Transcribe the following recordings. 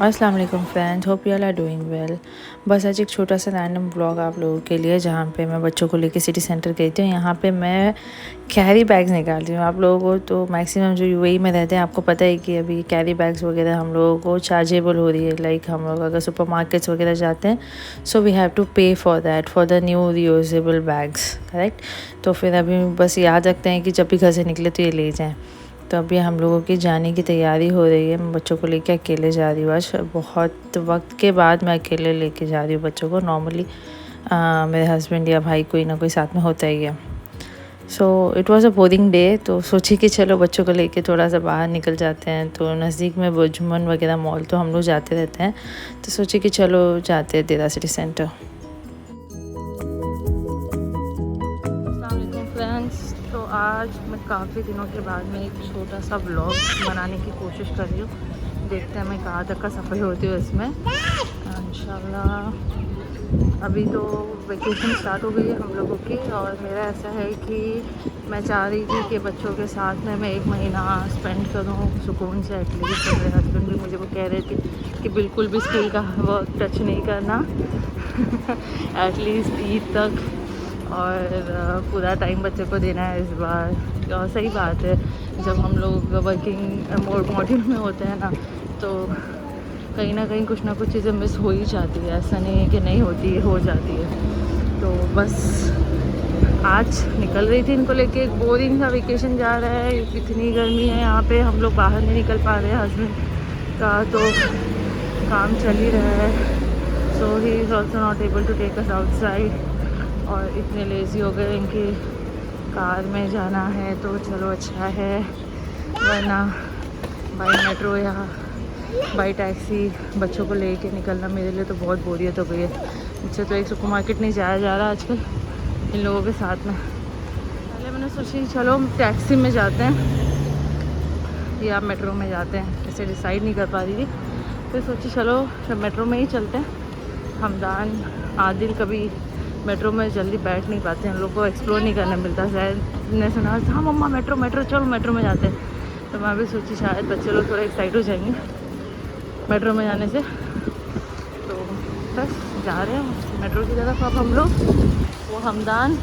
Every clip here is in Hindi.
अस्सलाम वालेकुम friends, hope you all are doing well. बस आज एक छोटा सा रैंडम ब्लॉग आप लोगों के लिए, जहाँ पे मैं बच्चों को लेके सिटी सेंटर गई थी। यहाँ पे मैं कैरी बैग्स निकाल रही हूँ। आप लोगों को तो मैक्सिमम जो यूएई में रहते हैं आपको पता है कि अभी कैरी बैग्स वगैरह हम लोगों को चार्जेबल हो रही है। लाइक हम लोग अगर सुपर मार्केट्स वगैरह जाते हैं, सो वी हैव टू पे for that, for the new reusable bags, correct. तो फिर अभी बस याद रखते हैं कि जब भी घर से निकले तो ये ले जाएँ। तो अभी हम लोगों की जाने की तैयारी हो रही है। मैं बच्चों को लेके अकेले जा रही हूँ। आज बहुत वक्त के बाद मैं अकेले लेके जा रही हूँ बच्चों को। नॉर्मली मेरे हस्बैंड या भाई कोई ना कोई साथ में होता ही है। So it was a boring day, तो सोची कि चलो बच्चों को लेके थोड़ा सा बाहर निकल जाते हैं। तो नज़दीक में बुर्जुमन वगैरह मॉल तो हम लोग जाते रहते हैं, तो सोची कि चलो जाते हैं देरा सिटी सेंटर। फ्रेंड्स, तो आज मैं काफ़ी दिनों के बाद में एक छोटा सा व्लॉग बनाने की कोशिश कर रही हूँ। देखते हैं मैं कहाँ तक का सफ़र होती हूँ इसमें इंशाल्लाह। अभी तो वेकेशन स्टार्ट हो गई है हम लोगों की, और मेरा ऐसा है कि मैं चाह रही थी कि बच्चों के साथ में मैं 1 महीना स्पेंड करूँ सुकून से एटलीस्ट। मेरे हस्बैंड भी मुझे वो कह रहे थे कि बिल्कुल भी स्कूल का वर्क टच नहीं करना एटलीस्ट ईद तक, और पूरा टाइम बच्चे को देना है इस बार। और सही बात है, जब हम लोग वर्किंग मॉड्यूल में होते हैं ना, तो कहीं ना कहीं कुछ ना कुछ चीज़ें मिस हो ही जाती है। ऐसा नहीं है कि नहीं होती है, हो जाती है। तो बस आज निकल रही थी इनको लेके। एक बोरिंग सा वेकेशन जा रहा है, इतनी गर्मी है यहाँ पे, हम लोग बाहर नहीं निकल पा रहे हैं। हस्बैंड का तो काम चल ही रहा है, so he is also not able to take us outside. और इतने लेज़ी हो गए इनकी कार में जाना है, तो चलो अच्छा है, वरना बाई मेट्रो या बाई टैक्सी बच्चों को लेके निकलना मेरे लिए तो बहुत बोरियत हो गई है। मुझसे तो एक सुपर मार्केट नहीं जाया जा रहा आजकल इन लोगों के साथ में। पहले मैंने सोची चलो टैक्सी में जाते हैं या मेट्रो में जाते हैं, इसे डिसाइड नहीं कर पा रही थी। फिर सोची चलो मेट्रो में ही चलते हैं। हमदान आदिल कभी मेट्रो में जल्दी बैठ नहीं पाते हैं, हम लोग को एक्सप्लोर नहीं करने मिलता। शायद ने सुना हाँ मम्मा मेट्रो मेट्रो चलो मेट्रो में जाते हैं, तो मैं भी सोची शायद बच्चे लोग थोड़ा एक्साइट हो जाएंगे मेट्रो में जाने से। तो बस जा रहे हैं मेट्रो की तरफ अब हम लोग। वो हमदान,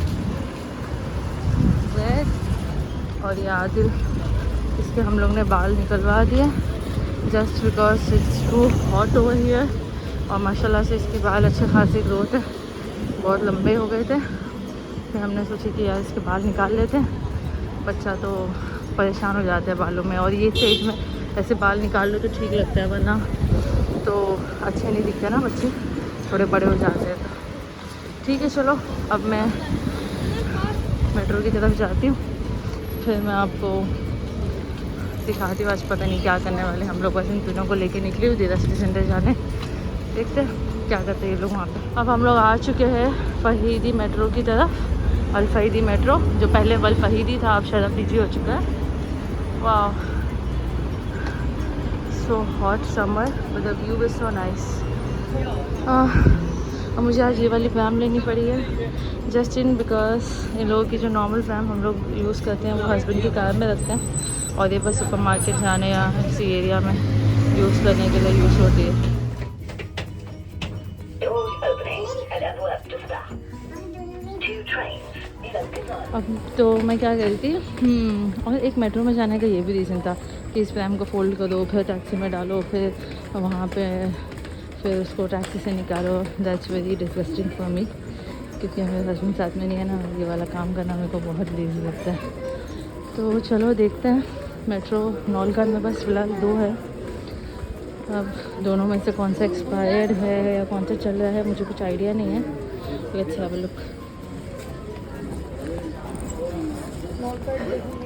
जैद और ये आदिल, इसके हम लोग ने बाल निकलवा दिए just because it's too hot over here. और माशाल्लाह से इसके बाल अच्छे खासी ग्रोथ है, बहुत लंबे हो गए थे। फिर हमने सोची कि यार इसके बाल निकाल लेते हैं। बच्चा तो परेशान हो जाता है बालों में, और ये स्टेज में ऐसे बाल निकाल लो तो ठीक लगता है, वरना तो अच्छे नहीं दिखते ना बच्चे, थोड़े बड़े हो जाते हैं। तो ठीक है चलो, अब मैं मेट्रो की तरफ जाती हूँ, फिर मैं आपको दिखाती हूँ। आज पता नहीं क्या करने वाले हम लोग, बस इन तीनों को लेके निकली हुई देरा सिटी सेंटर जाने। देखते हैं क्या करते हैं ये लोग वहाँ पे। अब हम लोग आ चुके हैं फहीदी मेट्रो की तरफ। अल फहीदी मेट्रो, जो पहले वल फहीदी था, अब शायद अब पीजी हो चुका है। वाह, so hot summer but the view is so nice. अब मुझे आज ये वाली फैम लेनी पड़ी है जस्ट इन बिकॉज इन लोगों की जो नॉर्मल फैम हम लोग यूज़ करते हैं वो हस्बैंड की कार में रखते हैं, और ये बस सुपर मार्केट जाने या किसी एरिया में यूज़ करने के लिए यूज़ होती है। अब तो मैं क्या कह रही थी, और एक मेट्रो में जाने का ये भी रीज़न था कि इस फ्रेम को फ़ोल्ड करो, फिर टैक्सी में डालो, फिर वहाँ पे फिर उसको टैक्सी से निकालो। That's very disgusting for me, क्योंकि मेरे हस्बैंड साथ में नहीं है ना, ये वाला काम करना मेरे को बहुत लेज़ी लगता है। तो चलो देखते हैं। मेट्रो नौलगढ़ में बस फ़िलहाल 2 है, अब दोनों में से कौन सा एक्सपायर्ड है या कौन सा चल रहा है मुझे कुछ आइडिया नहीं है। Let's have a look.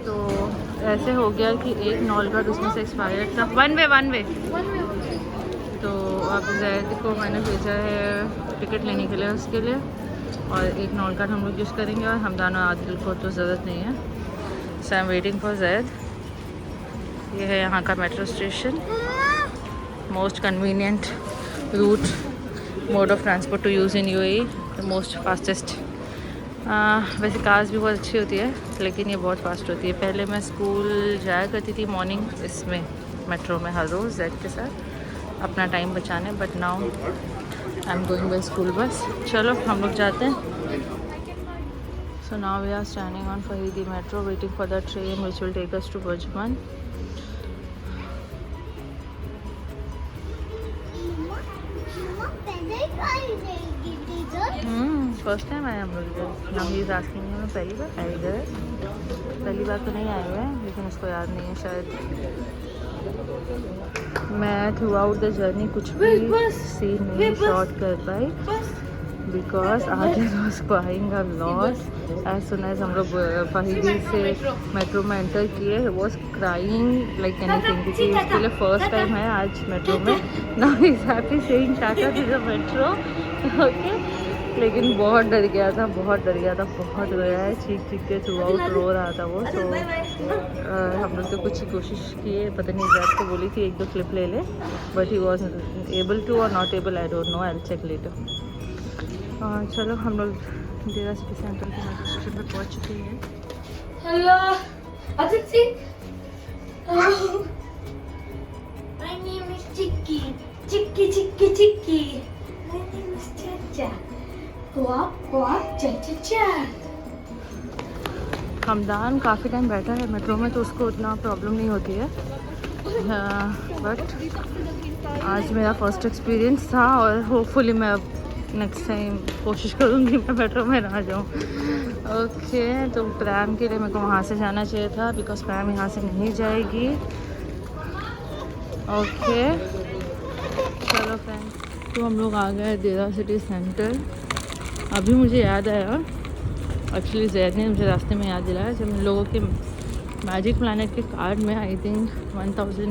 तो ऐसे हो गया कि एक नौलगढ़ उसमें से एक्सपायर्ड था। One way. तो अब जैद को मैंने भेजा है टिकट लेने के लिए उसके लिए, और एक नौलगढ़ हम लोग यूज़ करेंगे, और हमदान और आदिल को तो ज़रूरत नहीं है। So I am waiting for Zaid. ये है यहाँ का metro station, most convenient route mode of transport to use in UAE, the most fastest. वैसे कार्स भी बहुत अच्छी होती है, लेकिन ये बहुत फास्ट होती है। पहले मैं स्कूल जाया करती थी मॉर्निंग इसमें मेट्रो में हर रोज़ जैद के साथ, अपना टाइम बचाने, but now I am going by school bus. चलो हम लोग जाते हैं। So now we are standing on Fahidi metro waiting for the train which will take us to BurJuman. First time आए हम लोग इधर। नाउ ही इज आस्किंग मैं पहली बार आए इधर। पहली बार तो नहीं आए हुए हैं, लेकिन उसको याद नहीं है शायद। मैं थ्रू आउट द जर्नी कुछ भी सीन नहीं शॉट कर पाई because Adil was crying a lot as soon as हम लोग फरीदी से मेट्रो में एंटर किए। वाज क्राइंग लाइक एनीथिंग, क्योंकि उसके लिए फर्स्ट टाइम है आज मेट्रो में। Now is happy saying tata to the metro. Okay, लेकिन बहुत डर गया था, बहुत डर गया था, बहुत रोया है, चीख चीख के थ्रू आउट रो रहा था वो। तो हम लोग तो कुछ ही कोशिश किए, पता नहीं जैद को बोली थी 1-2 क्लिप ले ले, but he was able to or not able, I don't know, I will check later. चलो हम लोग देरा सिटी सेंटर के मेट्रो स्टेशन पर पहुँच चुके हैं। Hello Aditi, my name is Chikki Chikki Chikki Chikki, my name is Chacha, quack quack Chacha चा। हमदान काफ़ी टाइम बैठा है मेट्रो में, तो उसको उतना प्रॉब्लम नहीं होती है, बट आज मेरा फर्स्ट एक्सपीरियंस था और होपफुली मैं अब नेक्स्ट टाइम कोशिश करूँगी मैं मेट्रो में ना जाऊँ। ओके, तो प्रैम के लिए मेरे को वहाँ से जाना चाहिए था बिकॉज प्रैम यहाँ से नहीं जाएगी। ओके चलो फ्रेंड, तो हम लोग आ गए देरा सिटी सेंटर। अभी मुझे याद आया, एक्चुअली जैद ने मुझे रास्ते में याद दिलाया, जब लोगों के मैजिक प्लैनेट के कार्ड में आई थिंक 1000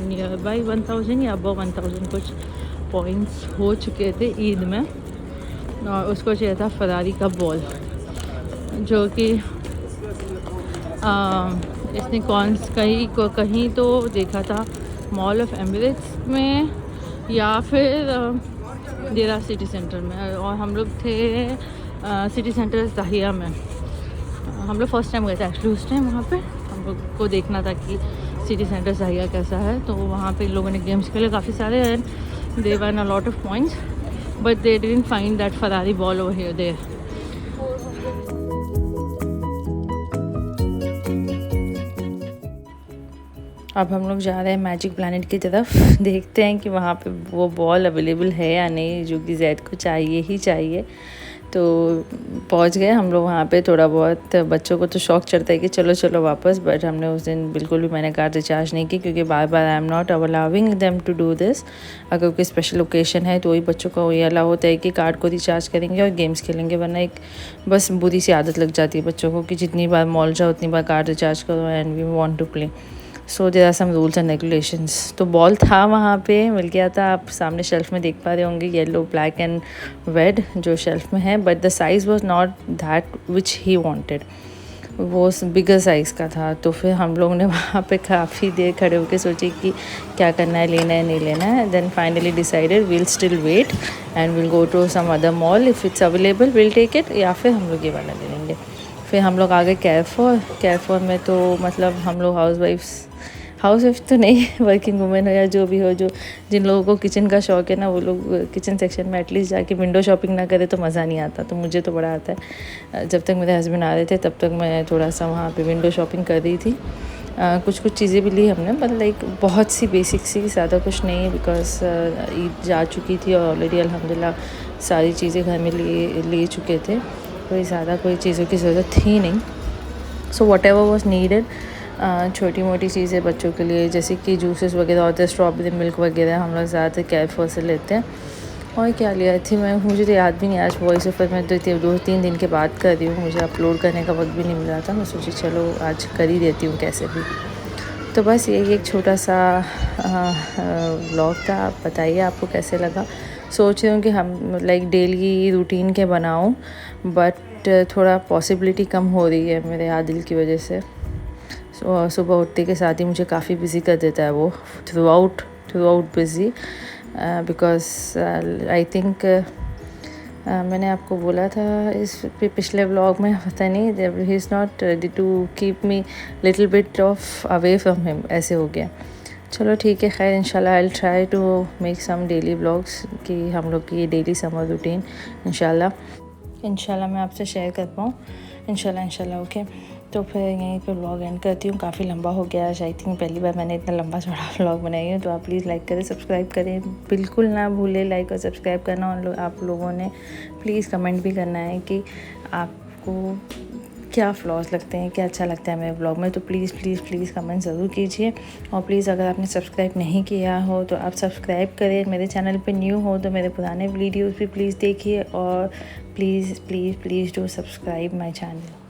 नियर बाई 1000 या अबव 1000 कुछ पॉइंट्स हो चुके थे ईद में, और उसको चाहिए था फरारी का बॉल, जो कि इसने कहीं तो देखा था मॉल ऑफ एमिरेट्स में या फिर देरा सिटी सेंटर में, और हम लोग थे सिटी सेंटर ज़ाहिया में। हम लोग फर्स्ट टाइम गए थे एक्चुअली उस टाइम। वहाँ पे हम लोग को देखना था कि सिटी सेंटर ज़ाहिया कैसा है, तो वहाँ पे लोगों ने गेम्स खेले काफ़ी सारे, and they won a lot of points, but they didn't find that Ferrari ball over here there. अब हम लोग जा रहे हैं मैजिक प्लैनेट की तरफ, देखते हैं कि वहाँ पे वो बॉल अवेलेबल है या नहीं, जो कि जैद को चाहिए ही चाहिए। तो पहुँच गए हम लोग वहाँ पे। थोड़ा बहुत बच्चों को तो शौक चढ़ता है कि चलो चलो वापस, बट हमने उस दिन बिल्कुल भी मैंने कार्ड रिचार्ज नहीं की, क्योंकि बार बार I am not allowing them to do this. अगर कोई स्पेशल ओकेशन है तो वही बच्चों को वही अलाउ होता है कि कार्ड को रिचार्ज करेंगे और गेम्स खेलेंगे, वरना एक बस बुरी सी आदत लग जाती है बच्चों को कि जितनी बार मॉल जाओ उतनी बार कार्ड रिचार्ज करो and we want to play. So there are some rules and regulations. तो बॉल था वहाँ पे, मिल गया था। आप सामने शेल्फ में देख पा रहे होंगे, येलो ब्लैक एंड रेड जो शेल्फ में है, but the size was not that which he wanted, वो बिगर साइज़ का था। तो फिर हम लोग ने वहाँ पे काफ़ी देर खड़े होकर सोचे कि क्या करना है, लेना है नहीं लेना है। Then finally decided we'll still wait and will go to some other mall, if it's available will take it, या फिर हम लोग ये वाला ले लेंगे। फिर हम लोग आ गए कैरफोर में। तो मतलब हम लोग हाउस वाइफ तो नहीं, वर्किंग वुमेन हो या जो भी हो, जो जिन लोगों को किचन का शौक़ है ना, वो लोग किचन सेक्शन में एटलीस्ट जाके विंडो शॉपिंग ना करे तो मज़ा नहीं आता। तो मुझे तो बड़ा आता है। जब तक मेरे हस्बैंड आ रहे थे तब तक मैं थोड़ा सा वहाँ पे विंडो शॉपिंग कर रही थी। कुछ चीज़ें भी ली हमने, बट लाइक बहुत सी बेसिक सी, ज़्यादा कुछ नहीं, बिकॉज ईद जा चुकी थी और ऑलरेडी अल्हम्दुलिल्लाह सारी चीज़ें घर में ले चुके थे, कोई ज़्यादा कोई चीज़ों की ज़रूरत थी नहीं। So what ever was needed, छोटी मोटी चीज़ें बच्चों के लिए, जैसे कि जूसेस वगैरह होते हैं, स्ट्रॉबेरी मिल्क वगैरह हम लोग ज़्यादातर कैरफोर से लेते हैं। और क्या लिया थी मैं, मुझे तो याद भी नहीं। आज वॉइस ओवर मैं 2-3 दिन के बाद कर रही हूँ, मुझे अपलोड करने का वक्त भी नहीं मिल रहा था। मैं सोची चलो आज कर ही देती हूँ कैसे भी। तो बस यही एक छोटा सा व्लॉग था। आप बताइए आपको कैसे लगा। सोच रही हूँ कि हम लाइक डेली रूटीन के बनाऊँ, बट थोड़ा पॉसिबिलिटी कम हो रही है मेरे आदिल की वजह से। सुबह उठते के साथ ही मुझे काफ़ी बिज़ी कर देता है वो, through out busy, because I think मैंने आपको बोला था इस पिछले व्लॉग में, पता नहीं, he is not ready to keep me little bit of away from him, ऐसे हो गया। चलो ठीक है, खैर इंशाल्लाह I will try to make some daily vlogs कि हम लोग की डेली समर रूटीन इंशाल्लाह मैं आपसे शेयर कर पाऊँ इंशाल्लाह। ओके, तो फिर यहीं पे व्लॉग एंड करती हूँ। काफ़ी लंबा हो गया आज, आई थिंक पहली बार मैंने इतना लंबा चौड़ा व्लॉग बनाई है। तो आप प्लीज़ लाइक करें, सब्सक्राइब करें, बिल्कुल ना भूलें लाइक और सब्सक्राइब करना। और आप लोगों ने प्लीज़ कमेंट भी करना है कि आपको क्या फ्लॉज लगते हैं, क्या अच्छा लगता है मेरे ब्लॉग में। तो प्लीज़ कमेंट ज़रूर कीजिए। और प्लीज़ अगर आपने सब्सक्राइब नहीं किया हो तो आप सब्सक्राइब करें। मेरे चैनल पे न्यू हो तो मेरे पुराने वीडियोस भी प्लीज़ देखिए। और please do subscribe my channel.